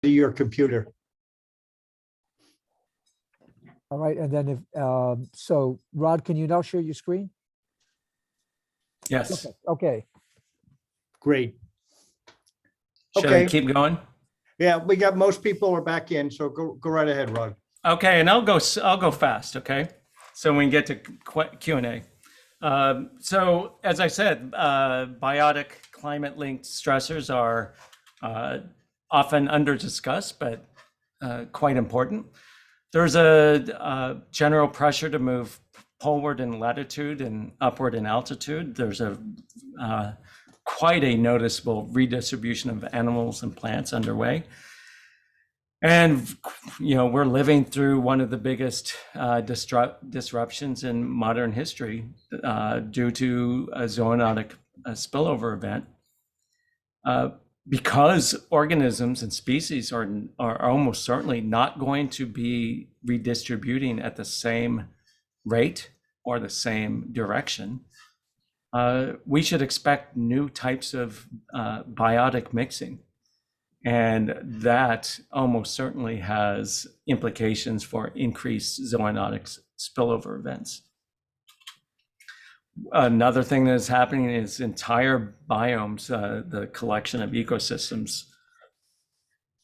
your computer. All right, and then so Rod, can you now share your screen? Yes. Okay. Great. Should Okay. I keep going? Yeah, we got most people are back in, so go right ahead, Rod. Okay, and I'll go fast. Okay, so we can get to Q&A. So as I said, biotic climate-linked stressors are often under-discussed, but quite important. There's a general pressure to move poleward in latitude and upward in altitude. There's quite a noticeable redistribution of animals and plants underway. And, we're living through one of the biggest disruptions in modern history due to a zoonotic spillover event. Because organisms and species are almost certainly not going to be redistributing at the same rate or the same direction, we should expect new types of biotic mixing. And that almost certainly has implications for increased zoonotic spillover events. Another thing that is happening is entire biomes, the collection of ecosystems,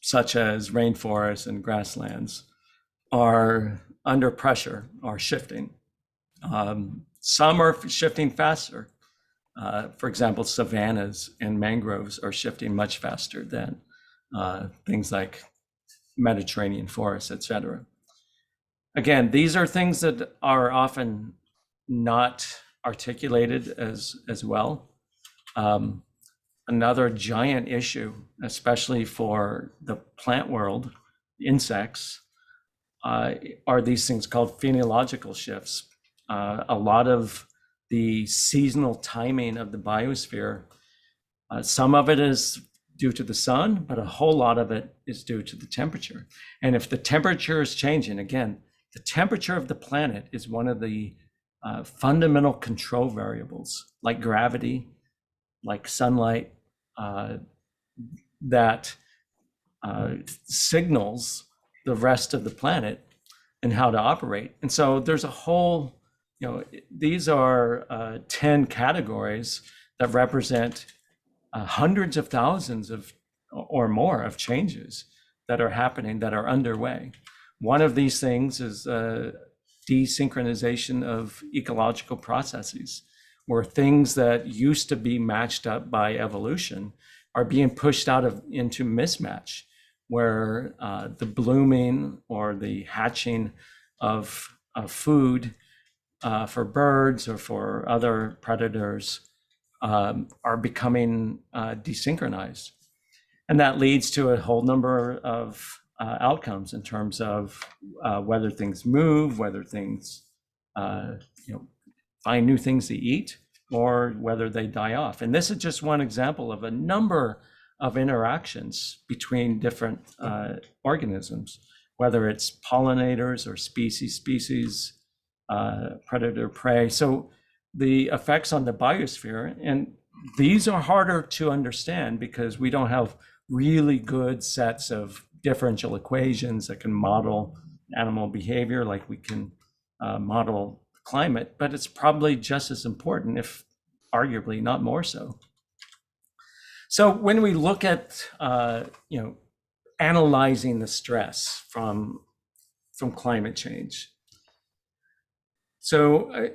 such as rainforests and grasslands, are under pressure, are shifting. Some are shifting faster. For example, savannas and mangroves are shifting much faster than things like Mediterranean forests, et cetera. Again, these are things that are often not articulated as well. Another giant issue, especially for the plant world, insects, are these things called phenological shifts. A lot of the seasonal timing of the biosphere, some of it is due to the sun, but a whole lot of it is due to the temperature. And if the temperature is changing, again, the temperature of the planet is one of the fundamental control variables, like gravity, like sunlight, that signals the rest of the planet and how to operate. And so there's a whole, these are 10 categories that represent hundreds of thousands of or more of changes that are happening, that are underway. One of these things is desynchronization of ecological processes, where things that used to be matched up by evolution are being pushed into mismatch, where the blooming or the hatching of food for birds or for other predators are becoming desynchronized. And that leads to a whole number of outcomes in terms of whether things move, whether things find new things to eat, or whether they die off. And this is just one example of a number of interactions between different organisms, whether it's pollinators or species, predator prey. So the effects on the biosphere, and these are harder to understand because we don't have really good sets of differential equations that can model animal behavior like we can model climate, but it's probably just as important, if arguably not more so. So when we look at analyzing the stress from climate change, so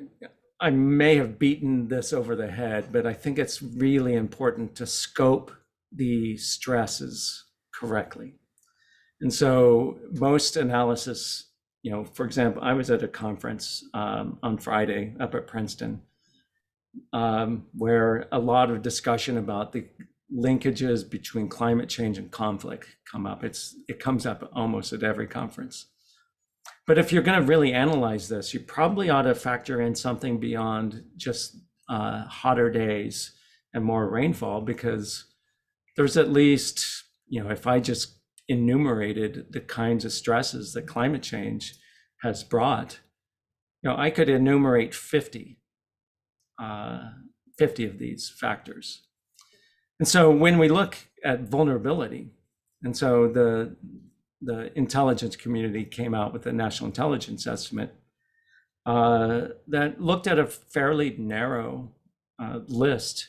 I may have beaten this over the head, but I think it's really important to scope the stresses correctly. And so most analysis, for example, I was at a conference on Friday up at Princeton, where a lot of discussion about the linkages between climate change and conflict come up. It comes up almost at every conference. But if you're going to really analyze this, you probably ought to factor in something beyond just hotter days and more rainfall, because there's at least, if I just enumerated the kinds of stresses that climate change has brought, I could enumerate 50 of these factors. And so when we look at vulnerability, And so the intelligence community came out with a national intelligence estimate that looked at a fairly narrow list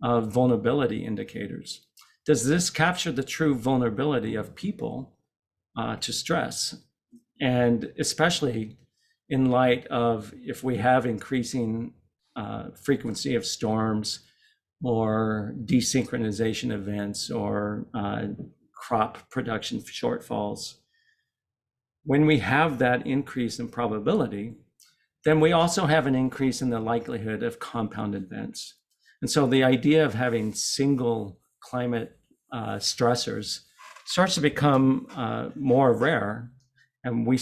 of vulnerability indicators. Does this capture the true vulnerability of people to stress? And especially in light of if we have increasing frequency of storms or desynchronization events or crop production shortfalls. When we have that increase in probability, then we also have an increase in the likelihood of compound events. And so the idea of having single climate stressors starts to become more rare. And we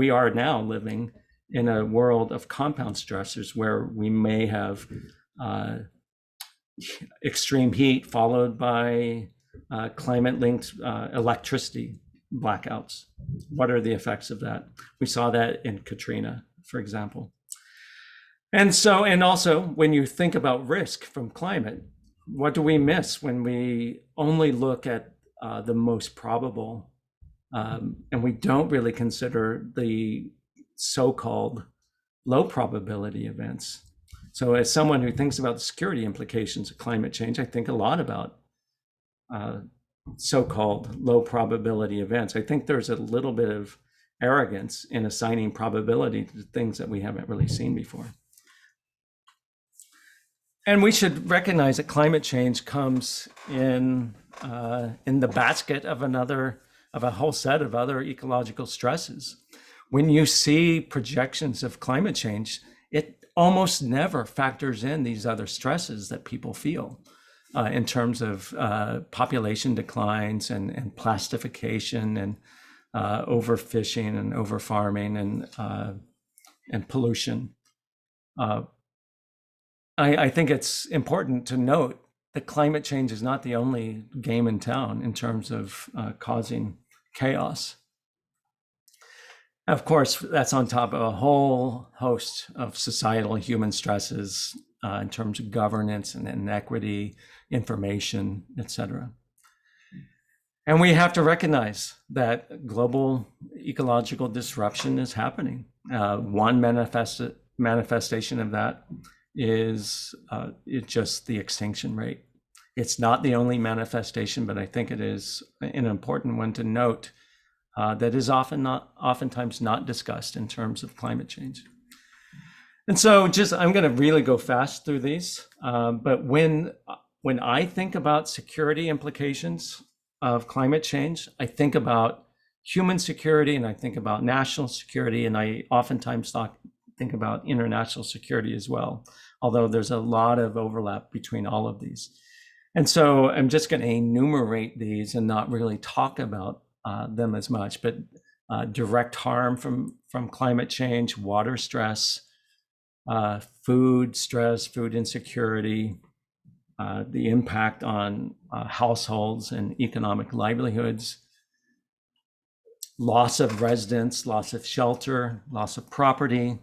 are now living in a world of compound stressors where we may have extreme heat followed by climate-linked electricity blackouts. What are the effects of that? We saw that in Katrina, for example. And also when you think about risk from climate, what do we miss when we only look at the most probable and we don't really consider the so-called low probability events? So as someone who thinks about the security implications of climate change, I think a lot about so-called low probability events. I think there's a little bit of arrogance in assigning probability to things that we haven't really seen before. And we should recognize that climate change comes in the basket of a whole set of other ecological stresses. When you see projections of climate change, it almost never factors in these other stresses that people feel in terms of population declines and plastification and overfishing and overfarming and pollution. I think it's important to note that climate change is not the only game in town in terms of causing chaos. Of course, that's on top of a whole host of societal and human stresses in terms of governance and inequity, information, etc. And we have to recognize that global ecological disruption is happening. One manifestation of that is just the extinction rate. It's not the only manifestation, but I think it is an important one to note that is oftentimes not discussed in terms of climate change. And so I'm going to really go fast through these, but when I think about security implications of climate change, I think about human security and I think about national security, and I oftentimes think about international security as well, although there's a lot of overlap between all of these. And so I'm just going to enumerate these and not really talk about them as much, but direct harm from climate change, water stress, food stress, food insecurity, the impact on households and economic livelihoods, loss of residence, loss of shelter, loss of property,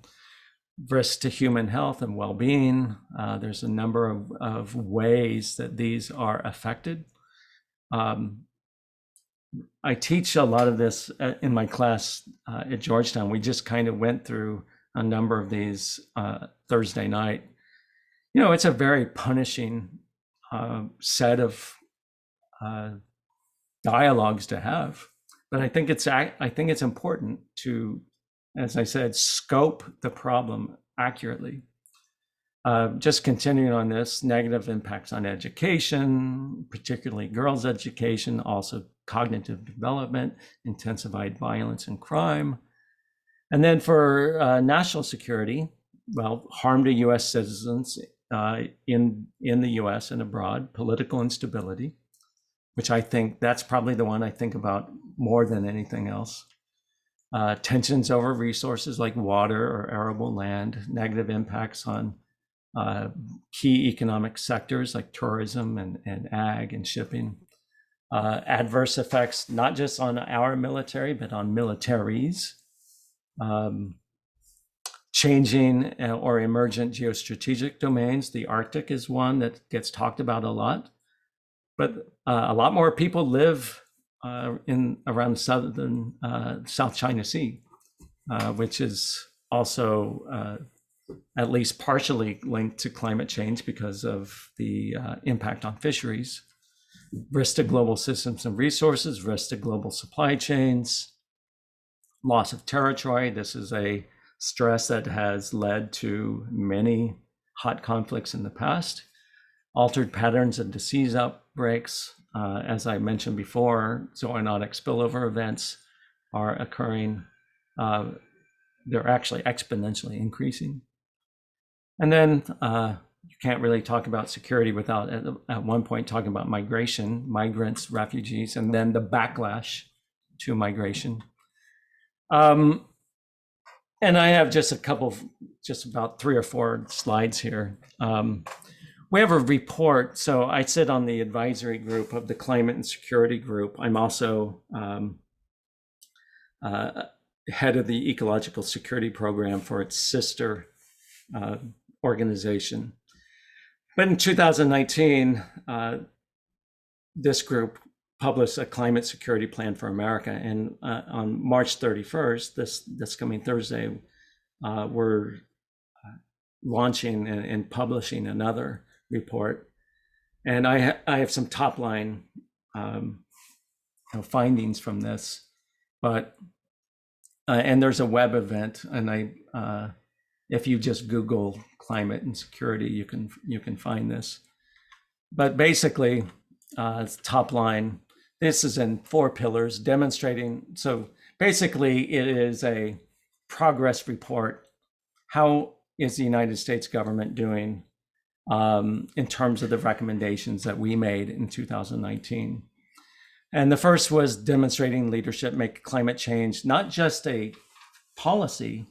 risk to human health and well-being. There's a number of ways that these are affected. I teach a lot of this in my class at Georgetown. We just kind of went through a number of these Thursday night. You know, it's a very punishing set of dialogues to have, but I think it's important to, as I said, scope the problem accurately. Just continuing on this, negative impacts on education, particularly girls' education, also cognitive development, intensified violence and crime. And then for national security, well, harm to US citizens in the US and abroad, political instability, which I think that's probably the one I think about more than anything else. Tensions over resources like water or arable land, negative impacts on key economic sectors like tourism and ag and shipping. Adverse effects, not just on our military, but on militaries. Changing or emergent geostrategic domains. The Arctic is one that gets talked about a lot, but a lot more people live in around southern South China Sea, which is also at least partially linked to climate change because of the impact on fisheries, risk to global systems and resources, risk to global supply chains, loss of territory. This is a stress that has led to many hot conflicts in the past, altered patterns of disease outbreaks. As I mentioned before, zoonotic spillover events are occurring. They're actually exponentially increasing. And then you can't really talk about security without at one point talking about migration, migrants, refugees, and then the backlash to migration. And I have just about 3 or 4 slides here. We have a report. So I sit on the advisory group of the Climate and Security Group. I'm also head of the Ecological Security Program for its sister organization. But in 2019, this group published a climate security plan for America. And on March 31st, this coming Thursday, we're launching and publishing another report. And I have some top line findings from this, but and there's a web event, and if you just Google climate and security, you can find this. But basically, top line, this is in 4 pillars demonstrating. So basically, it is a progress report. How is the United States government doing in terms of the recommendations that we made in 2019? And the first was demonstrating leadership, make climate change not just a policy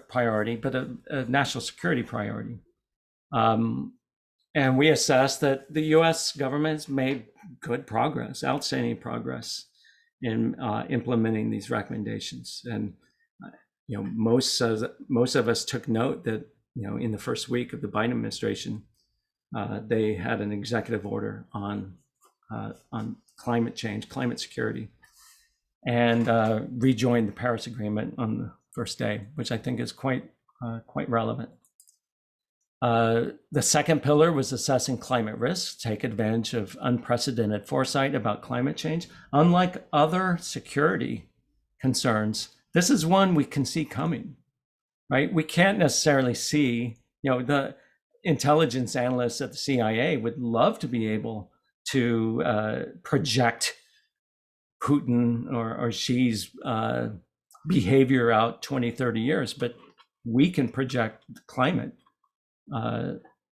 priority, but a national security priority. And we assessed that the US government has made good progress, outstanding progress in implementing these recommendations. And most of us took note that in the first week of the Biden administration, they had an executive order on climate change, climate security, and rejoined the Paris Agreement on the first day, which I think is quite relevant. The second pillar was assessing climate risks, take advantage of unprecedented foresight about climate change. Unlike other security concerns, this is one we can see coming, right? We can't necessarily see, the intelligence analysts at the CIA would love to be able to project Putin or Xi's behavior out 20, 30 years, but we can project climate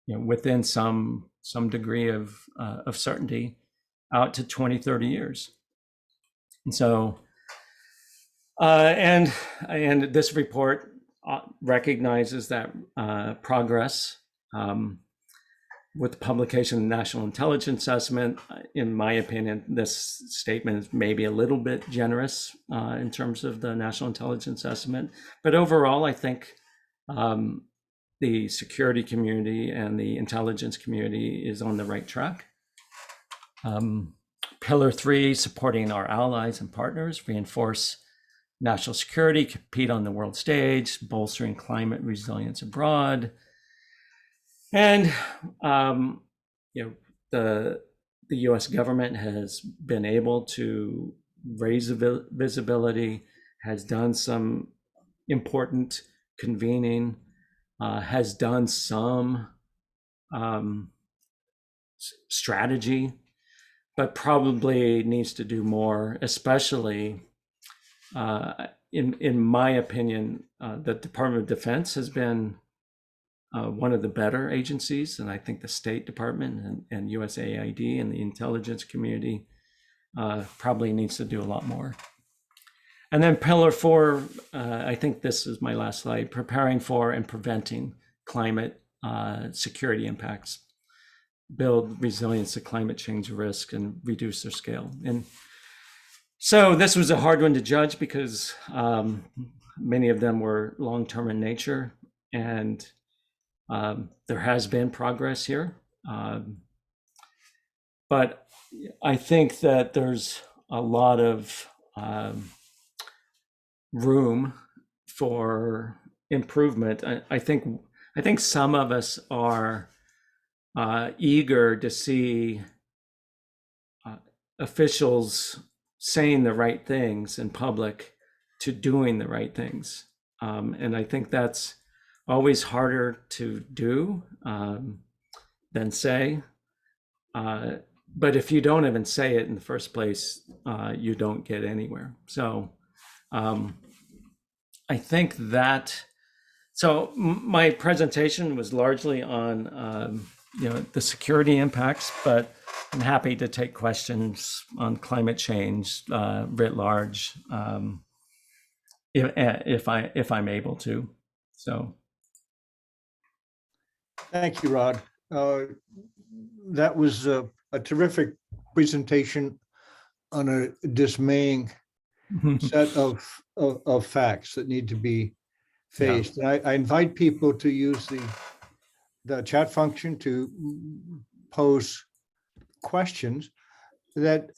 within some degree of certainty out to 20, 30 years. And so, and this report recognizes that progress with the publication of the National Intelligence Assessment. In my opinion, this statement is maybe a little bit generous in terms of the National Intelligence Assessment, but overall, I think the security community and the intelligence community is on the right track. Pillar 3, supporting our allies and partners, reinforce national security, compete on the world stage, bolstering climate resilience abroad. And the U.S. government has been able to raise the visibility, has done some important convening, has done some strategy, but probably needs to do more, especially in my opinion, the Department of Defense has been one of the better agencies, and I think the State Department and USAID and the intelligence community probably needs to do a lot more. And then pillar 4, I think this is my last slide, preparing for and preventing climate security impacts, build resilience to climate change risk and reduce their scale. And so this was a hard one to judge because many of them were long-term in nature, and there has been progress here. But I think that there's a lot of room for improvement. I think some of us are eager to see officials saying the right things in public to doing the right things. And I think that's always harder to do than say. But if you don't even say it in the first place, you don't get anywhere. So I think that, so my presentation was largely on the security impacts, but I'm happy to take questions on climate change writ large if I'm able to. So Thank you, Rod. That was a terrific presentation on a dismaying set of facts that need to be faced. And I invite people to use the chat function to pose questions that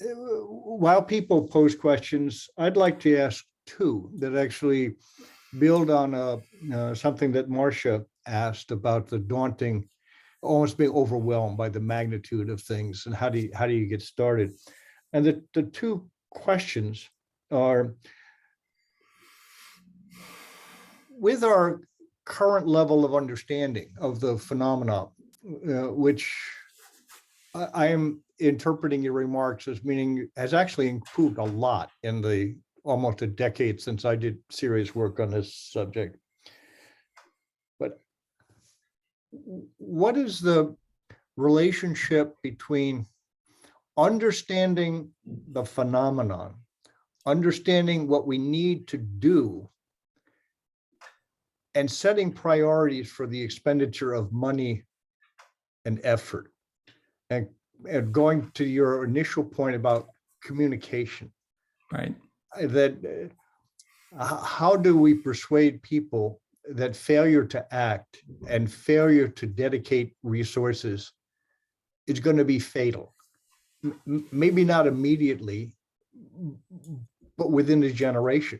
while people pose questions, I'd like to ask two that actually build on something that Marcia asked about the daunting, almost being overwhelmed by the magnitude of things and how do you get started? And the two questions are, with our current level of understanding of the phenomena, which I am interpreting your remarks as meaning has actually improved a lot in the almost a decade since I did serious work on this subject. But what is the relationship between understanding the phenomenon, understanding what we need to do, and setting priorities for the expenditure of money and effort? And going to your initial point about communication, right? That how do we persuade people that failure to act and failure to dedicate resources is going to be fatal? Maybe not immediately, but within a generation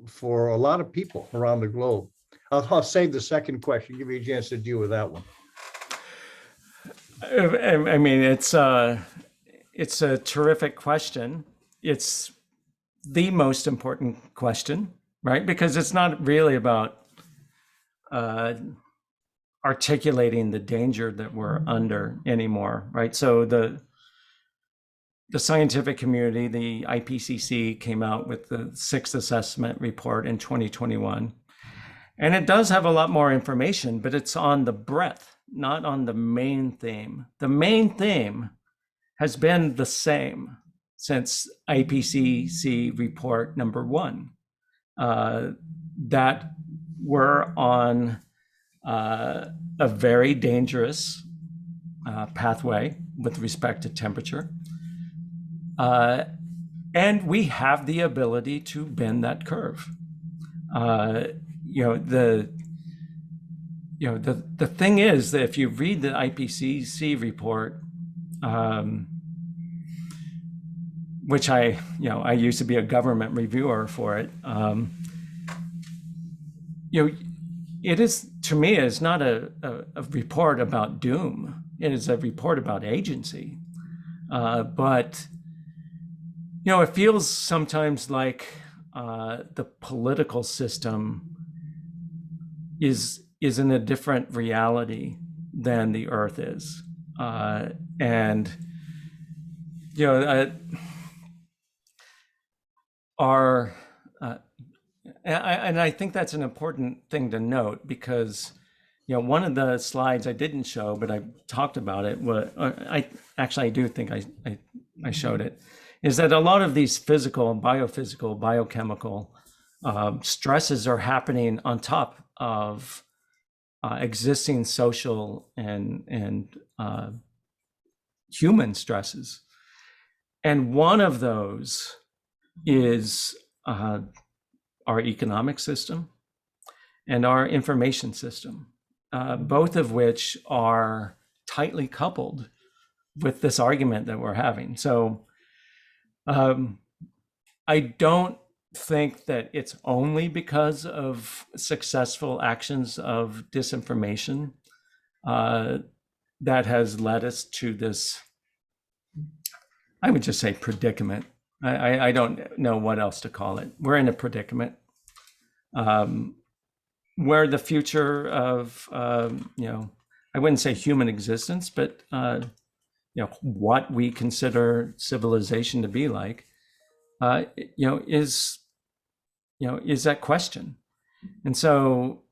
for a lot of people around the globe. I'll save the second question, give you a chance to deal with that one. I mean, it's a terrific question. It's the most important question, right? Because it's not really about articulating the danger that we're under anymore, right? So the scientific community, the IPCC, came out with the 6th assessment report in 2021. And it does have a lot more information, but it's on the breadth, not on the main theme. The main theme has been the same since IPCC report number 1, that we're on a very dangerous pathway with respect to temperature. And we have the ability to bend that curve. The thing is that if you read the IPCC report, which I used to be a government reviewer for it, it is, to me, is not a report about doom. It is a report about agency. But it feels sometimes like the political system is in a different reality than the Earth is, and I think that's an important thing to note, because one of the slides I didn't show, but I talked about it, I do think I showed it, is that a lot of these physical, biophysical, biochemical stresses are happening on top of existing social and human stresses. And one of those is our economic system and our information system, both of which are tightly coupled with this argument that we're having. So I don't think that it's only because of successful actions of disinformation that has led us to this, I would just say, predicament. I don't know what else to call it. We're in a predicament where the future of, I wouldn't say human existence, but what we consider civilization to be like, is that question. And so,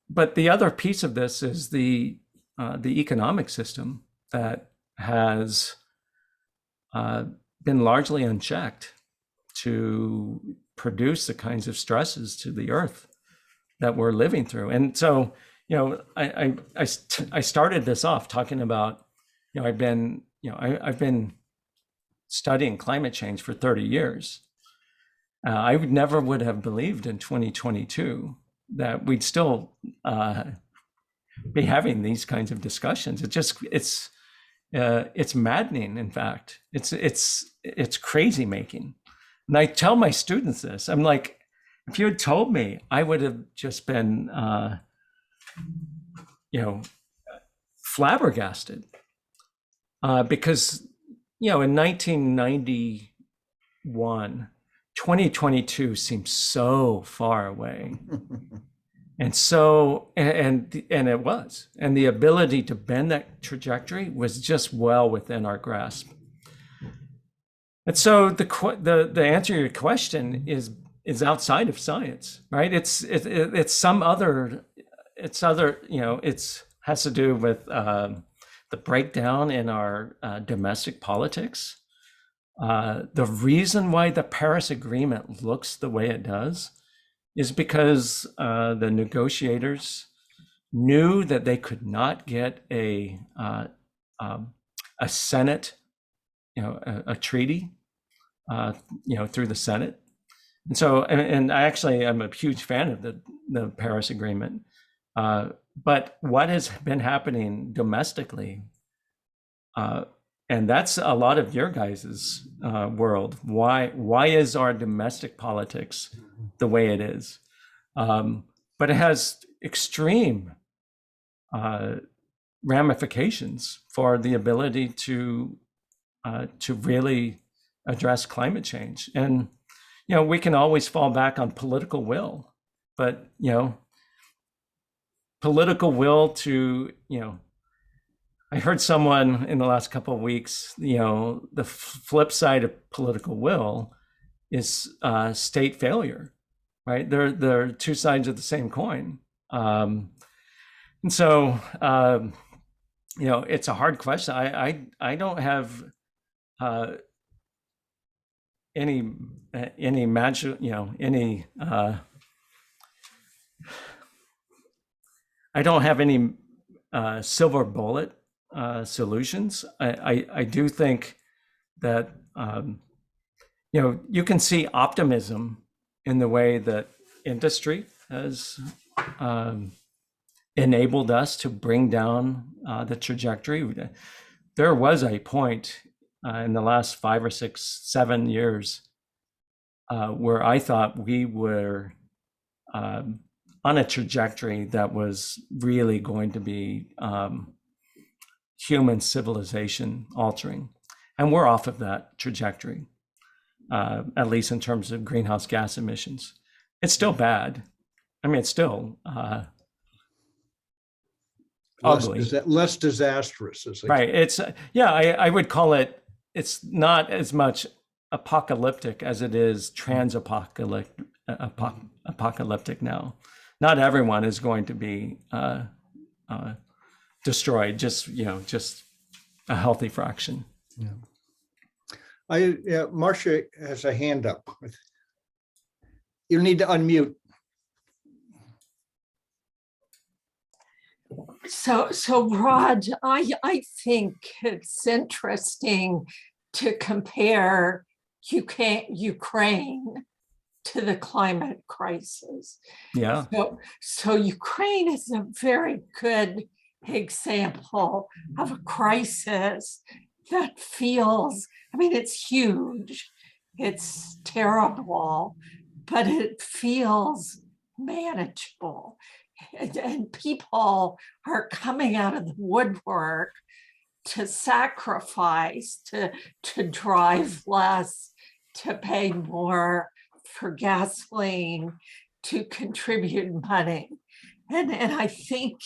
but the other piece of this is the economic system that has been largely unchecked to produce the kinds of stresses to the earth that we're living through. And so, I started this off talking about, I've been studying climate change for 30 years. I never would have believed in 2022 that we'd still be having these kinds of discussions. It's maddening. In fact, it's crazy making. And I tell my students this. I'm like, if you had told me, I would have just been, flabbergasted. Because, in 1991, 2022 seems so far away. And so, and it was, and the ability to bend that trajectory was just well within our grasp. And so the answer to your question is outside of science, right? It's some other, has to do with the breakdown in our domestic politics. The reason why the Paris Agreement looks the way it does is because the negotiators knew that they could not get a Senate, a treaty, through the Senate. And so, and I actually am a huge fan of the Paris Agreement. But what has been happening domestically, and that's a lot of your guys' world. Why is our domestic politics the way it is? But it has extreme ramifications for the ability to really address climate change. And we can always fall back on political will, but political will to I heard someone in the last couple of weeks, the flip side of political will is state failure, right? They're two sides of the same coin. And so, it's a hard question. I don't have any magic, I don't have any silver bullet solutions. I do think that you can see optimism in the way that industry has enabled us to bring down the trajectory. There was a point in the last 5 or 6, 7 years where I thought we were on a trajectory that was really going to be human civilization altering. And we're off of that trajectory, at least in terms of greenhouse gas emissions. It's still bad. I mean, it's still ugly. Less disastrous. Right. It's, I would call it, it's not as much apocalyptic as it is apocalyptic now. Not everyone is going to be destroyed, just a healthy fraction. Yeah. Marcia has a hand up. You'll need to unmute. So Rod, I think it's interesting to compare Ukraine to the climate crisis. Yeah. So Ukraine is a very good example of a crisis that feels, I mean, it's huge, it's terrible, but it feels manageable. And people are coming out of the woodwork to sacrifice, to drive less, to pay more for gasoline, to contribute money. And I think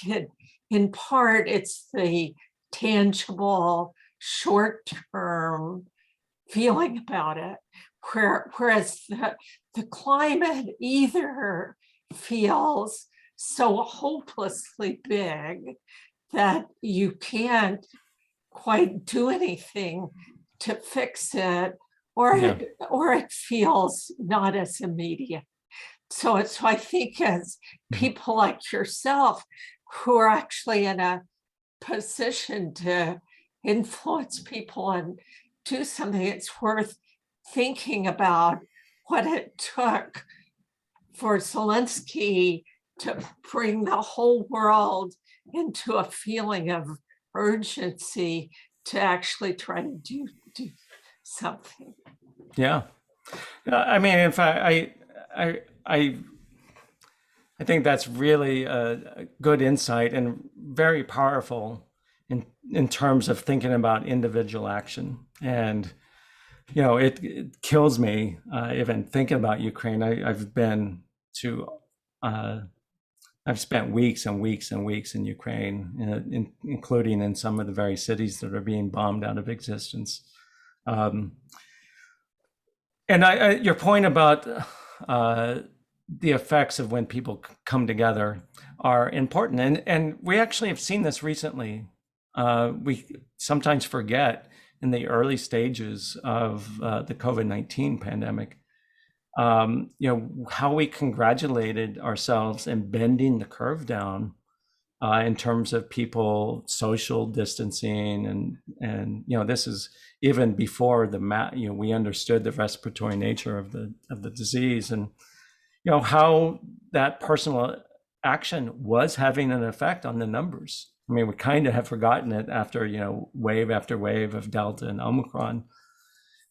in part, it's the tangible, short-term feeling about it, whereas the climate either feels so hopelessly big that you can't quite do anything to fix it, or Yeah. it feels not as immediate. So I think as people like yourself who are actually in a position to influence people and do something, it's worth thinking about what it took for Zelensky to bring the whole world into a feeling of urgency to actually try to do something. Yeah. I mean, in fact, I think that's really a good insight and very powerful in terms of thinking about individual action. And it kills me even thinking about Ukraine. I've spent weeks and weeks and weeks in Ukraine, including in some of the very cities that are being bombed out of existence. And your point about the effects of when people come together are important. And we actually have seen this recently. We sometimes forget in the early stages of the COVID-19 pandemic, how we congratulated ourselves in bending the curve down in terms of people social distancing, and this is even before we understood the respiratory nature of the disease, and how that personal action was having an effect on the numbers. I mean, we kind of have forgotten it after wave after wave of Delta and Omicron.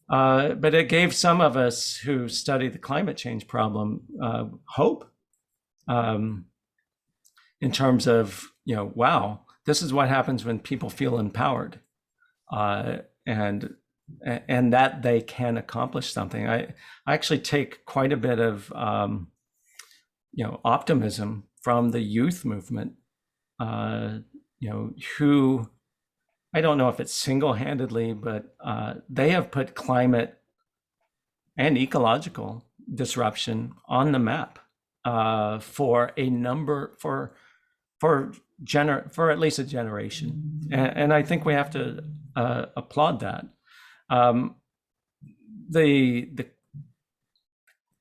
But it gave some of us who study the climate change problem hope in terms of, wow, this is what happens when people feel empowered and that they can accomplish something. I actually take quite a bit of, optimism from the youth movement, who, I don't know if it's single-handedly, but they have put climate and ecological disruption on the map for at least a generation, and I think we have to applaud that.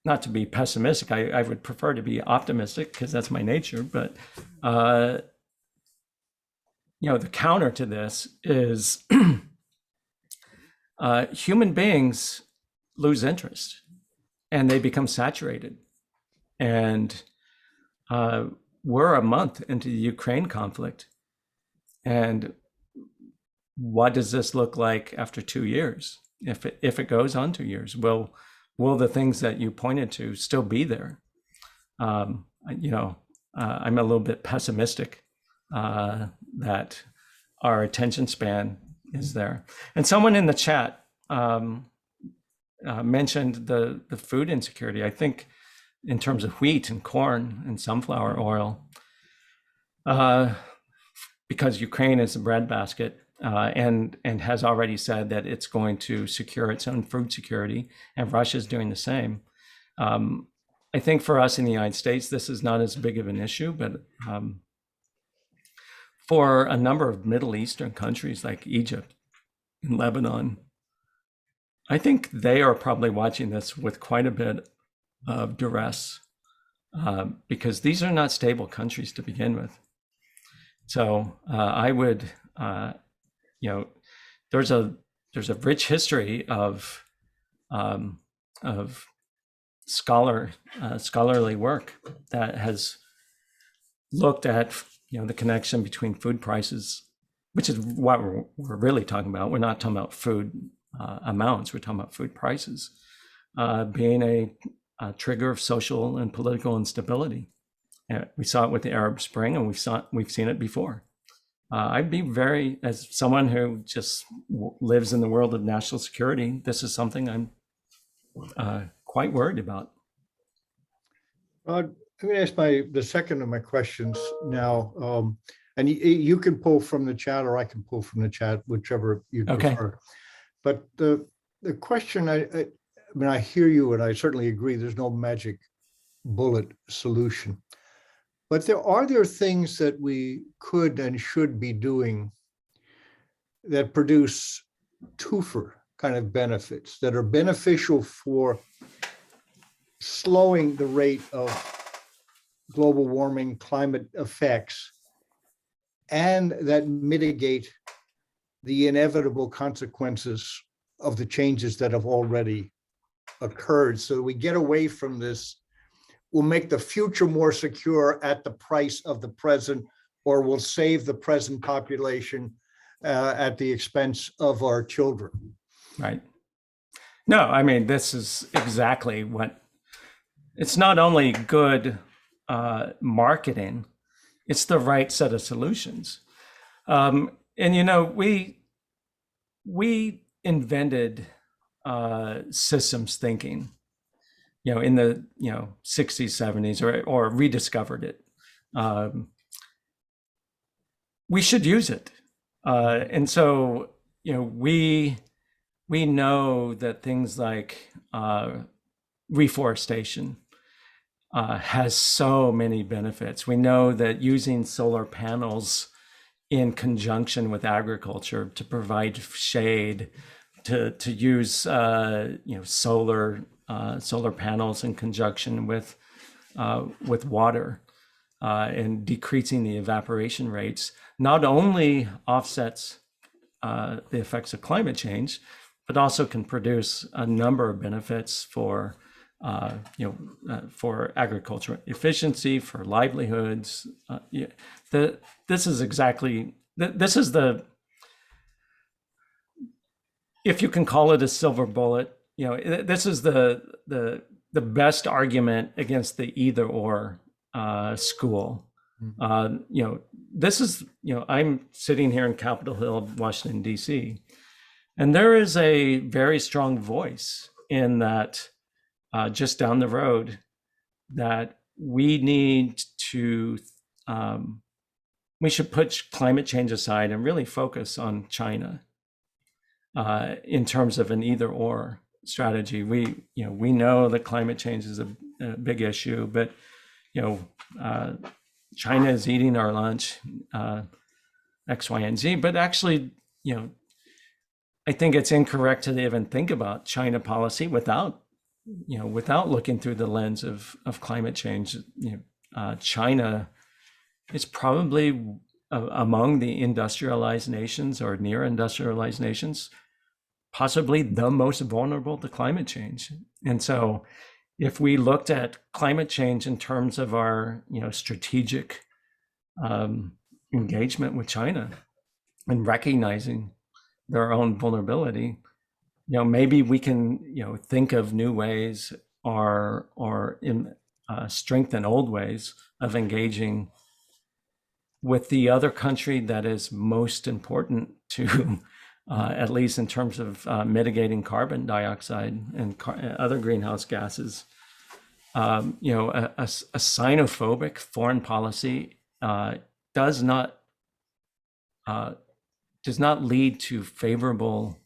Not to be pessimistic, I would prefer to be optimistic because that's my nature, but the counter to this is human beings lose interest and they become saturated. And we're a month into the Ukraine conflict. And what does this look like after 2 years? If it goes on 2 years, will the things that you pointed to still be there? I'm a little bit pessimistic that our attention span is there. And someone in the chat mentioned the food insecurity. I think in terms of wheat and corn and sunflower oil, because Ukraine is a breadbasket and has already said that it's going to secure its own food security, and Russia's doing the same. I think for us in the United States, this is not as big of an issue, but for a number of Middle Eastern countries like Egypt and Lebanon, I think they are probably watching this with quite a bit of duress because these are not stable countries to begin with. So I would, there's a rich history of scholarly work that has looked at the connection between food prices, which is what we're really talking about. We're not talking about food amounts. We're talking about food prices being a trigger of social and political instability. We saw it with the Arab Spring, and we've seen it before. I'd be very, as someone who just lives in the world of national security, this is something I'm quite worried about. I'm going to ask the second of my questions now. And you can pull from the chat, or I can pull from the chat, whichever you prefer. But the question, I mean, I hear you, and I certainly agree. There's no magic bullet solution. But are there things that we could and should be doing that produce twofer kind of benefits, that are beneficial for slowing the rate of global warming, climate effects, and that mitigate the inevitable consequences of the changes that have already occurred, so we get away from this, we'll make the future more secure at the price of the present, or we'll save the present population at the expense of our children. Right. No, I mean, this is exactly what, it's not only good marketing, it's the right set of solutions. And, we invented systems thinking, in the 60s, 70s, or rediscovered it. We should use it, and so we know that things like reforestation has so many benefits. We know that using solar panels in conjunction with agriculture to provide shade, to use solar panels in conjunction with water and decreasing the evaporation rates not only offsets the effects of climate change, but also can produce a number of benefits for agricultural efficiency, for livelihoods. This is if you can call it a silver bullet, this is the best argument against the either or school. This is, I'm sitting here in Capitol Hill, Washington, D.C., and there is a very strong voice in that just down the road that we need to, we should put climate change aside and really focus on China in terms of an either or strategy. We know that climate change is a big issue, but China is eating our lunch, X, Y, and Z. But actually, I think it's incorrect to even think about China policy without looking through the lens of climate change. China is probably among the industrialized nations or near industrialized nations, possibly the most vulnerable to climate change. And so if we looked at climate change in terms of our, strategic engagement with China and recognizing their own vulnerability, maybe we can, think of new ways or strengthen old ways of engaging with the other country that is most important to, at least in terms of mitigating carbon dioxide and other greenhouse gases. A xenophobic foreign policy does not lead to favorable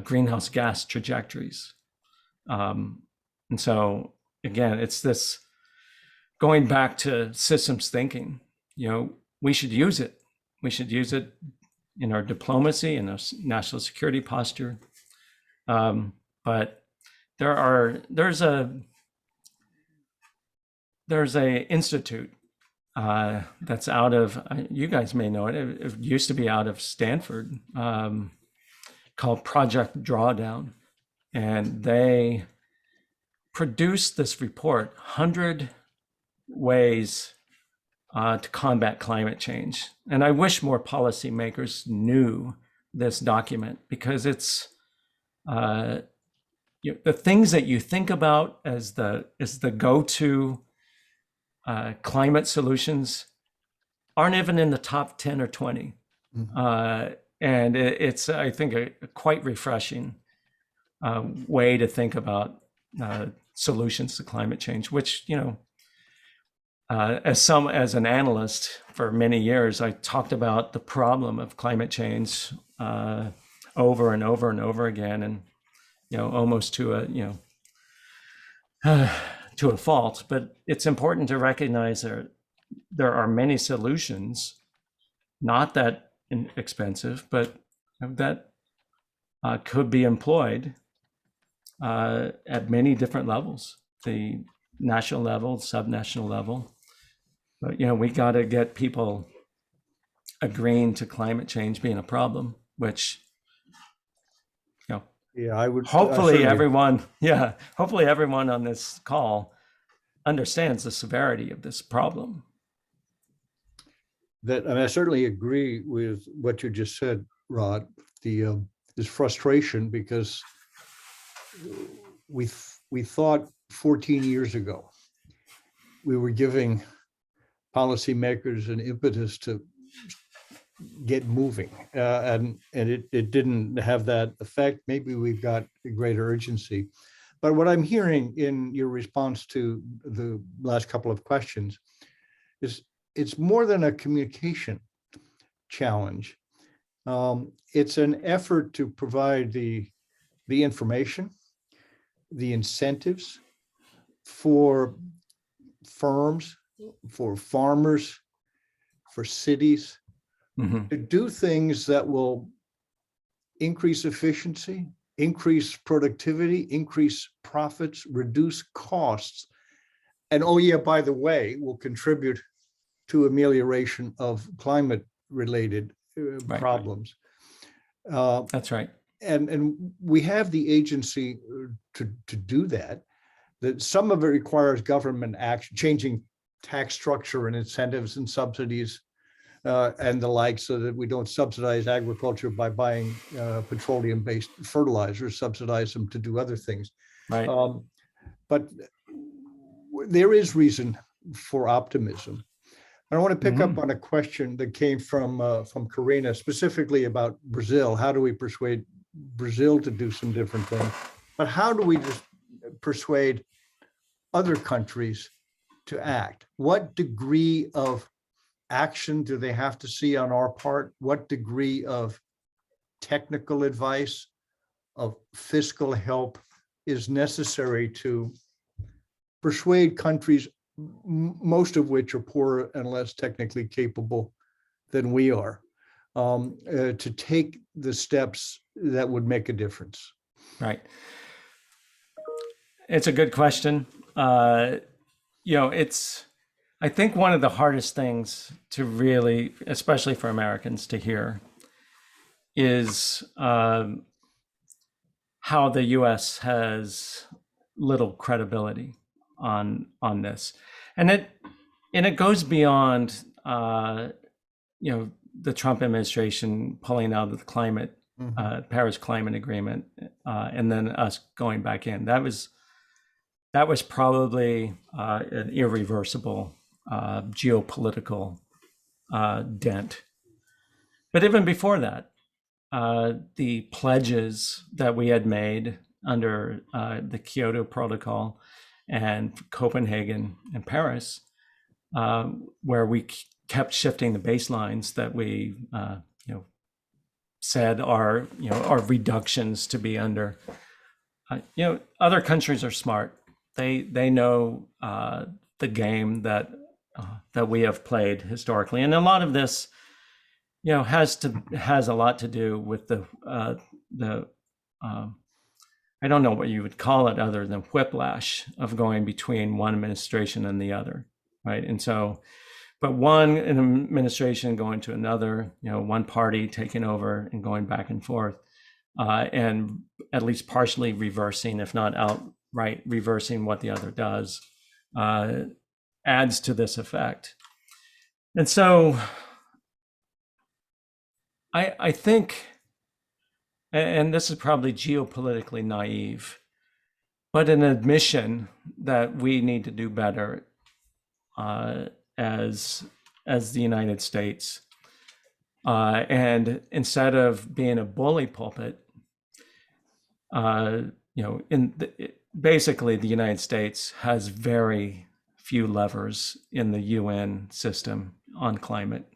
greenhouse gas trajectories. And so again, it's this going back to systems thinking. We should use it. We should use it in our diplomacy and our national security posture. But there's a institute that's out of, you guys may know it. It used to be out of Stanford, called Project Drawdown, and they produced this report, 100 ways to combat climate change. And I wish more policymakers knew this document, because it's the things that you think about as the go-to climate solutions aren't even in the top 10 or 20. And it's, I think, a quite refreshing way to think about solutions to climate change, which, as an analyst for many years, I talked about the problem of climate change over and over and over again, and almost to a fault. But it's important to recognize there are many solutions, not that expensive, but that could be employed at many different levels, the national level, subnational level. But we got to get people agreeing to climate change being a problem, which Yeah, I would. hopefully certainly- hopefully everyone on this call understands the severity of this problem. I certainly agree with what you just said, Rod. This frustration, because we thought 14 years ago we were giving policymakers an impetus to get moving, and it didn't have that effect. Maybe we've got a greater urgency. But what I'm hearing in your response to the last couple of questions is it's more than a communication challenge. It's an effort to provide the information, the incentives for firms, for farmers, for cities, to do things that will increase efficiency, increase productivity, increase profits, reduce costs, and oh yeah, by the way, will contribute to amelioration of climate-related problems. That's right. And we have the agency to do that. That some of it requires government action, changing tax structure and incentives and subsidies and the like, so that we don't subsidize agriculture by buying petroleum-based fertilizers, subsidize them to do other things. Right. But there is reason for optimism. I want to pick up on a question that came from Karina, specifically about Brazil. How do we persuade Brazil to do some different things? But how do we just persuade other countries to act? What degree of action do they have to see on our part? What degree of technical advice, of fiscal help is necessary to persuade countries, most of which are poorer and less technically capable than we are, to take the steps that would make a difference? Right. It's a good question. I think one of the hardest things to really, especially for Americans, to hear is how the U.S. has little credibility on this, and it goes beyond the Trump administration pulling out of the Paris Climate Agreement, and then us going back in. That was probably an irreversible geopolitical dent. But even before that, the pledges that we had made under the Kyoto Protocol and Copenhagen and Paris, where we kept shifting the baselines that we said are reductions to be under. Other countries are smart. They know the game that we have played historically, and a lot of this, has a lot to do with the I don't know what you would call it other than whiplash of going between one administration and the other, right? And so, but one administration going to another, one party taking over and going back and forth, and at least partially reversing, if not outright reversing what the other does, adds to this effect. And so I think, and this is probably geopolitically naive, but an admission that we need to do better as the United States. And instead of being a bully pulpit, basically the United States has very few levers in the UN system on climate.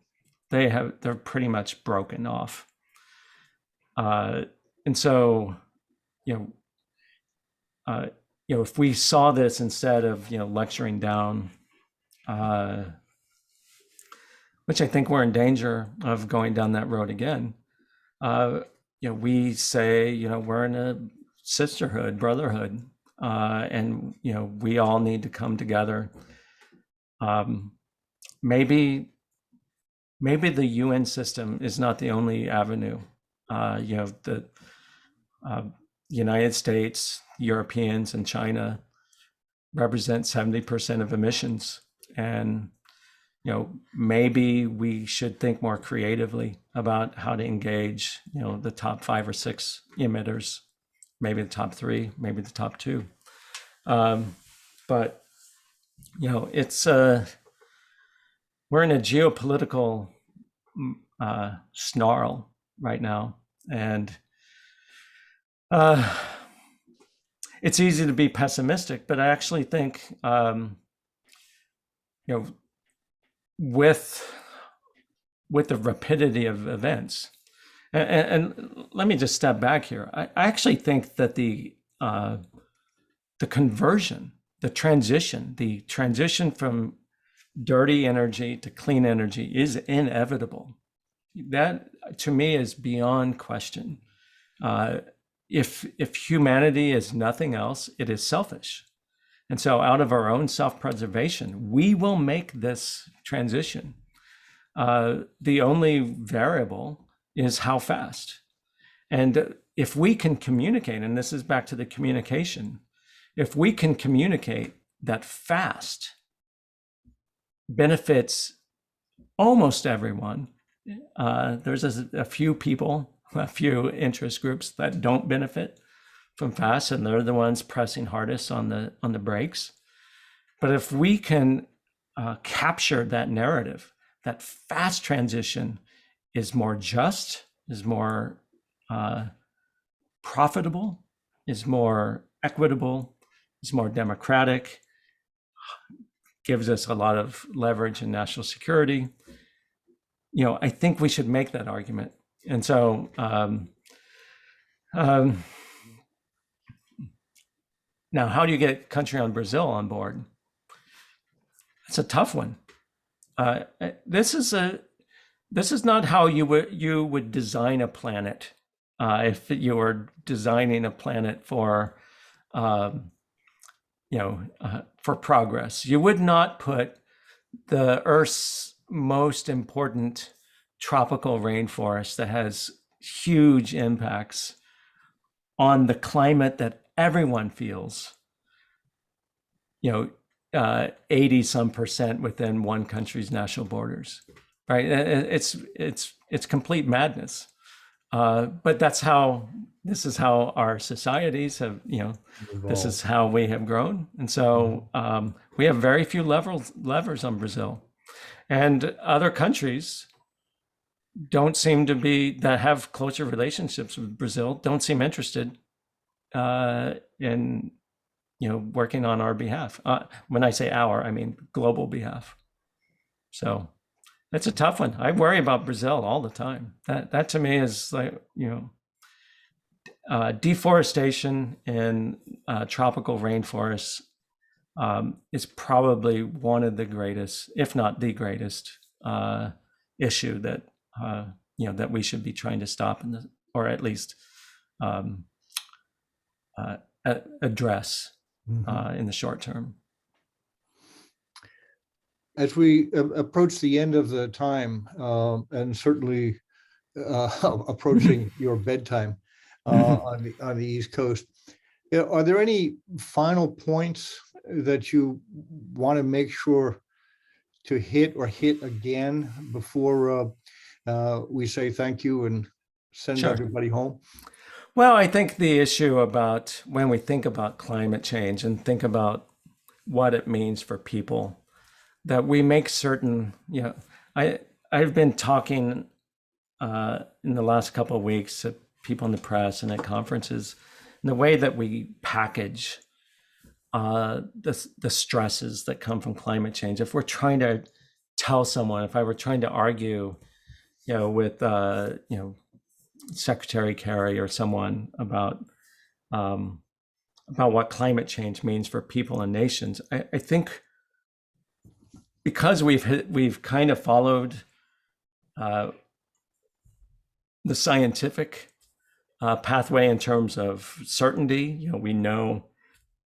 They're pretty much broken off. And so, if we saw this instead of, lecturing down, which I think we're in danger of going down that road again. We say, we're in a sisterhood, brotherhood, and we all need to come together. Maybe the UN system is not the only avenue. The United States, Europeans, and China represent 70% of emissions, and maybe we should think more creatively about how to engage, the top 5 or 6 emitters, maybe the top 3, maybe the top 2. But, it's we're in a geopolitical snarl right now. And it's easy to be pessimistic, but I actually think, with the rapidity of events, and let me just step back here. I actually think that the conversion, the transition from dirty energy to clean energy is inevitable. That, to me, is beyond question. If humanity is nothing else, it is selfish. And so out of our own self-preservation, we will make this transition. The only variable is how fast. And if we can communicate, and this is back to the communication, if we can communicate that fast benefits almost everyone, there's a few people, a few interest groups that don't benefit from fast, and they're the ones pressing hardest on the brakes. But if we can capture that narrative, that fast transition is more just, is more profitable, is more equitable, is more democratic, gives us a lot of leverage in national security, I think we should make that argument. And so now, how do you get country on Brazil on board? It's a tough one. This is not how you would design a planet. If you were designing a planet for progress, you would not put the Earth's most important tropical rainforest that has huge impacts on the climate that everyone feels, 80 some percent within one country's national borders, right? It's complete madness. But this is how our societies have, this is how we have grown. And so we have very few levers on Brazil, and other countries don't seem to be, that have closer relationships with Brazil, don't seem interested in working on our behalf. When I say our, I mean global behalf. So that's a tough one. I worry about Brazil all the time. That to me is like, deforestation in tropical rainforests is probably one of the greatest, if not the greatest, issue that that we should be trying to stop, or at least address in the short term. As we approach the end of the time, and certainly approaching your bedtime on the East Coast, are there any final points that you want to make sure to hit or hit again before we say thank you and send Sure. everybody home? Well, I think the issue about when we think about climate change and think about what it means for people, that we make certain, I've been talking in the last couple of weeks to people in the press and at conferences, and the way that we package the stresses that come from climate change. If we're trying to tell someone, if I were trying to argue, with Secretary Kerry or someone about what climate change means for people and nations, I think because we've kind of followed the scientific pathway in terms of certainty. We know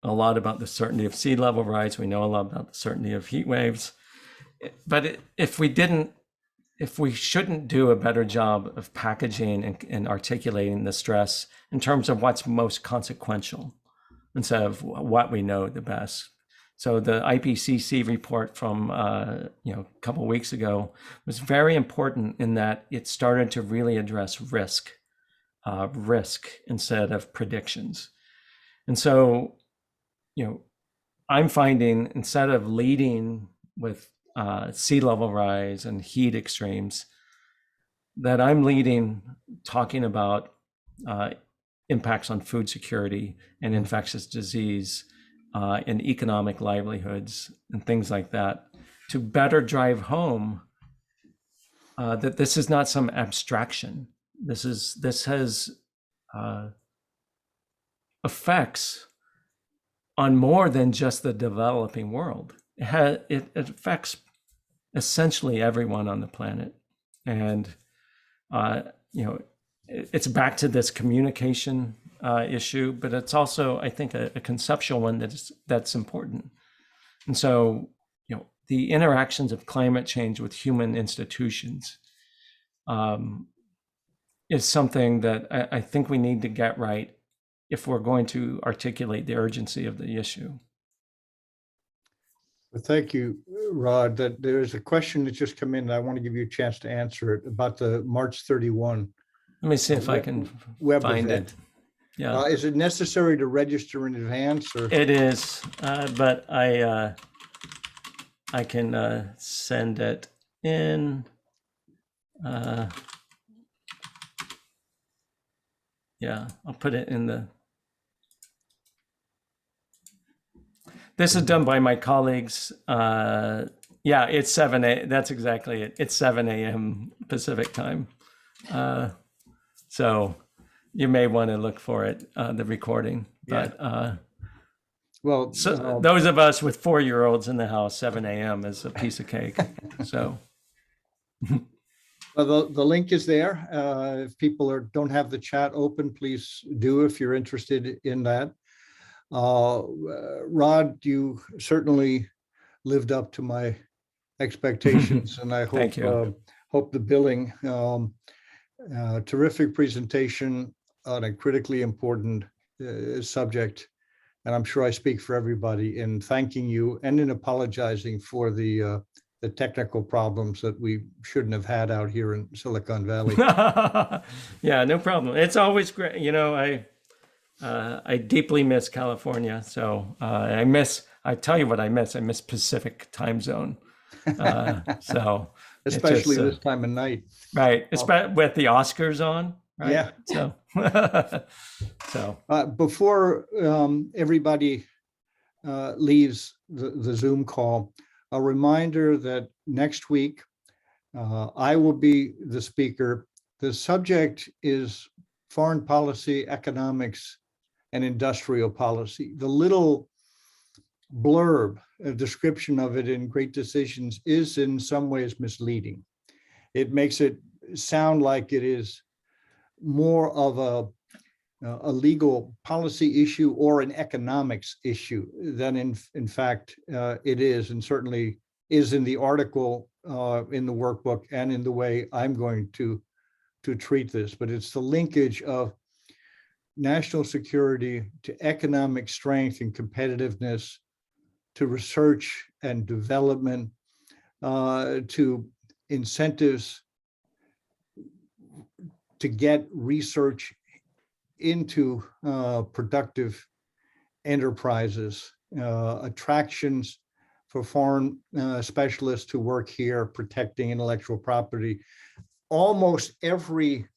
a lot about the certainty of sea level rise. We know a lot about the certainty of heat waves. But if we shouldn't do a better job of packaging and articulating the stress in terms of what's most consequential instead of what we know the best. So the IPCC report from a couple of weeks ago was very important in that it started to really address risk instead of predictions. And so, I'm finding instead of leading with sea level rise and heat extremes, that I'm leading talking about impacts on food security and infectious disease and economic livelihoods and things like that, to better drive home that this is not some abstraction. This has effects on more than just the developing world. It affects essentially everyone on the planet. And, it's back to this communication issue, but it's also, I think, a conceptual one that's important. And so, the interactions of climate change with human institutions is something that I think we need to get right if we're going to articulate the urgency of the issue. Well, thank you, Rod. That there's a question that just come in, and I want to give you a chance to answer it about the March 31. Let me see if I can web find event. it. Yeah, Is it necessary to register in advance, or? it is, but I can send it in. Yeah, I'll put it in the. This is done by my colleagues. Yeah, it's 7 a.m. That's exactly it. It's 7 a.m. Pacific time. So you may want to look for it, the recording. But Well, so those of us with 4-year-olds in the house, 7 a.m. is a piece of cake. So. well, the link is there. If people don't have the chat open, please do if you're interested in that. Rod, you certainly lived up to my expectations, and I Thank you. Hope the billing. Terrific presentation on a critically important subject, and I'm sure I speak for everybody in thanking you and in apologizing for the technical problems that we shouldn't have had out here in Silicon Valley. Yeah, no problem. It's always great. I deeply miss California. So I tell you what I miss Pacific time zone. So Especially this time of night. Right. Especially with the Oscars on. Right? Yeah. So, before everybody leaves the Zoom call, a reminder that next week I will be the speaker. The subject is foreign policy, economics, and industrial policy. The little blurb, a description of it in Great Decisions, is in some ways misleading. It makes it sound like it is more of a legal policy issue or an economics issue than in fact it is, and certainly is in the article, in the workbook, and in the way I'm going to treat this. But it's the linkage of national security to economic strength and competitiveness, to research and development, to incentives to get research into productive enterprises, attractions for foreign specialists to work here protecting intellectual property. Almost every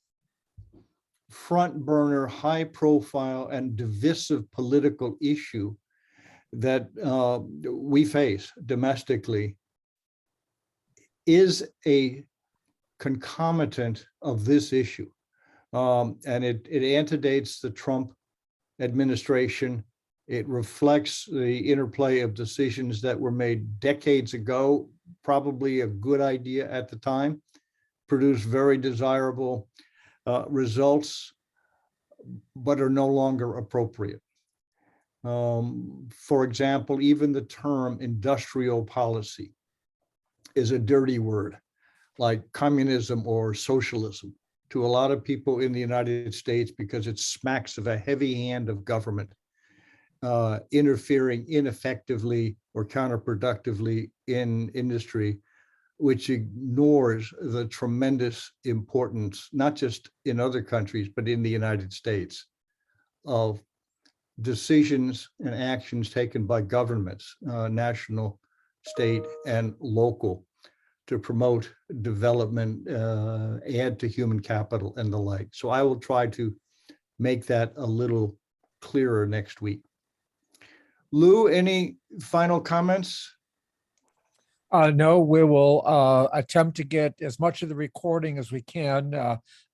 front burner, high profile and divisive political issue that we face domestically is a concomitant of this issue. And it antedates the Trump administration. It reflects the interplay of decisions that were made decades ago, probably a good idea at the time, produced very desirable results, but are no longer appropriate. For example, even the term industrial policy is a dirty word, like communism or socialism, to a lot of people in the United States, because it smacks of a heavy hand of government interfering ineffectively or counterproductively in industry, which ignores the tremendous importance, not just in other countries, but in the United States, of decisions and actions taken by governments, national, state, and local, to promote development, add to human capital and the like. So I will try to make that a little clearer next week. Lou, any final comments? No, we will attempt to get as much of the recording as we can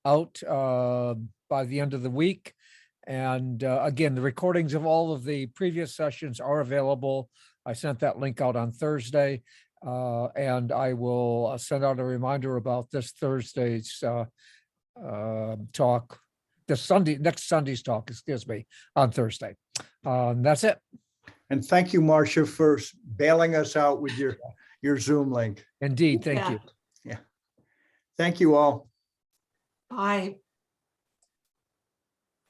out by the end of the week. And again, the recordings of all of the previous sessions are available. I sent that link out on Thursday, and I will send out a reminder about this Thursday's talk, next Sunday's talk, excuse me, on Thursday. That's it. And thank you, Marcia, for bailing us out with your Zoom link. Indeed, thank Yeah. you. Yeah. Thank you all. Bye.